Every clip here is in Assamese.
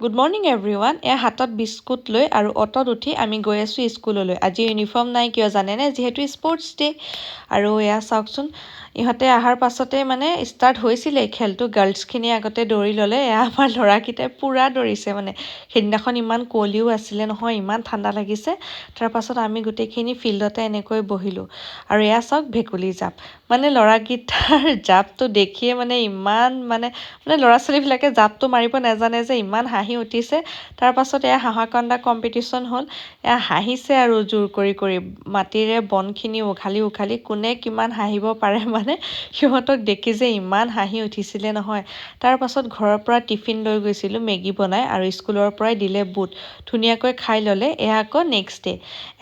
Good morning everyone. হাতত বিস্কুট লৈ আৰু অটত উঠি আমি গৈ আছোঁ স্কুললৈ। আজি ইউনিফৰ্ম নাই কিয় জানেনে? যিহেতু স্পৰ্টছ ডে। আৰু চাওকচোন, ইহঁতে অহাৰ পাছতে ষ্টাৰ্ট হৈছিলে খেলটো। গাৰ্লছখিনি আগতে দৌৰি ল'লে। আমাৰ ল'ৰাকেইটাই পূৰা দৌৰিছে সেইদিনাখন ইমান কুঁৱলীও আছিলে নহয়, ইমান ঠাণ্ডা লাগিছে। তাৰপাছত আমি গোটেইখিনি ফিল্ডতে এনেকৈ বহিলোঁ। আৰু চাওক ভেকুলী জাপ। ল'ৰাকেইটাৰ জাপটো দেখিয়ে ইমান ল'ৰা ছোৱালীবিলাকে জাপটো মাৰিব নাজানে যে, ইমান হাঁহি উঠিছে। তাৰপাছত হাঁহা কান্দা কম্পিটিশ্যন হ'ল। হাঁহিছে আৰু জোৰ কৰি কৰি মাটিৰে বনখিনি উঘালি উঘালি কোনে কিমান হাঁহিব পাৰে সিহঁতক দেখি যে ইমান হাঁহি উঠিছিলে নহয়। তাৰপাছত ঘৰৰ পৰা টিফিন লৈ গৈছিলোঁ মেগী বনাই, আৰু স্কুলৰ পৰাই দিলে বুট। ধুনীয়াকৈ খাই ল'লে। আকৌ নেক্সট ডে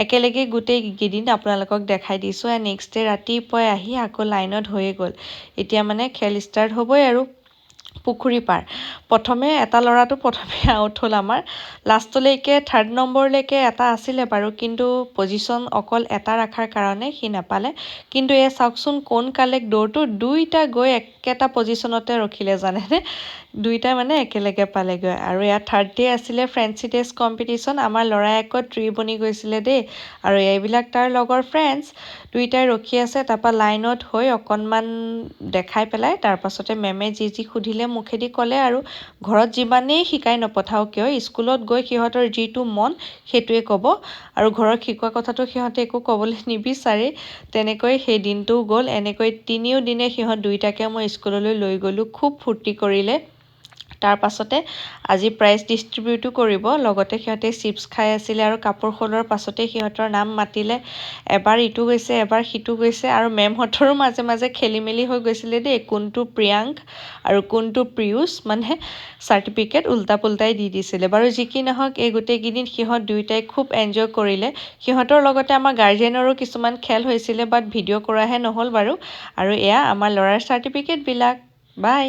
একেলগে গোটেই কেইদিন আপোনালোকক দেখাই দিছোঁ। নেক্সট ডে ৰাতিপুৱাই আহি আকৌ লাইনত হৈয়ে গ'ল। এতিয়া খেল ষ্টাৰ্ট হ'বই আৰু। পুখুৰী পাৰ। এটা ল'ৰাটো প্ৰথমে আউট হ'ল আমাৰ। লাষ্টলৈকে 3rd নম্বৰলৈকে এটা আছিলে বাৰু, কিন্তু পজিশ্যন অকল এটা ৰখাৰ কাৰণে সি নাপালে। কিন্তু চাওকচোন কোন কালেক্ট দৌৰটো, দুইটা গৈ একেটা পজিশ্যনতে ৰখিলে জানেনে? দুইটা একেলগে পালেগৈ। আৰু 3rd ডে আছিলে ফ্ৰেণ্ডছি টেষ্ট কম্পিটিশ্যন। আমাৰ ল'ৰাই আকৌ ট্ৰি বনি গৈছিলে দেই। আৰু এইবিলাক তাৰ লগৰ ফ্ৰেণ্ডছ। দুইটাই ৰখি আছে। তাৰপৰা লাইনত হৈ অকণমান দেখাই পেলাই তাৰপাছতে মেমে যি সুধিলে মুখেদি ক'লে আৰু। ঘৰত যিমানেই শিকাই নপঠাওঁ কিয়, স্কুলত গৈ সিহঁতৰ যিটো মন সেইটোৱে ক'ব। আৰু ঘৰত শিকোৱা কথাটো সিহঁতে একো ক'বলৈ নিবিচাৰে। তেনেকৈ সেই দিনটোও গ'ল। এনেকৈ 3 দিনে সিহঁত দুইটাকে মই স্কুললৈ লৈ গ'লোঁ। খুব ফূৰ্তি কৰিলে। তাৰপাছতে আজি প্ৰাইজ ডিষ্ট্ৰিবিউটো কৰিব। লগতে সিহঁতে চিপছ খাই আছিলে, আৰু কাপোৰ সলোৱাৰ পাছতে সিহঁতৰ নাম মাতিলে। এবাৰ ইটো গৈছে, এবাৰ সিটো গৈছে, আৰু মেমহঁতৰো মাজে মাজে খেলি মেলি হৈ গৈছিলে দেই, কোনটো প্ৰিয়াংক আৰু কোনটো পিয়ুষ। চাৰ্টিফিকেট উল্টা পুল্টাই দি দিছিলে বাৰু। যি কি নহওক, এই গোটেইকেইদিন সিহঁত দুয়োটাই খুব এনজয় কৰিলে। সিহঁতৰ লগতে আমাৰ গাৰ্জেনৰো কিছুমান খেল হৈছিলে, বাট ভিডিঅ' কৰাহে নহ'ল বাৰু। আৰু আমাৰ ল'ৰাৰ চাৰ্টিফিকেটবিলাক। বাই।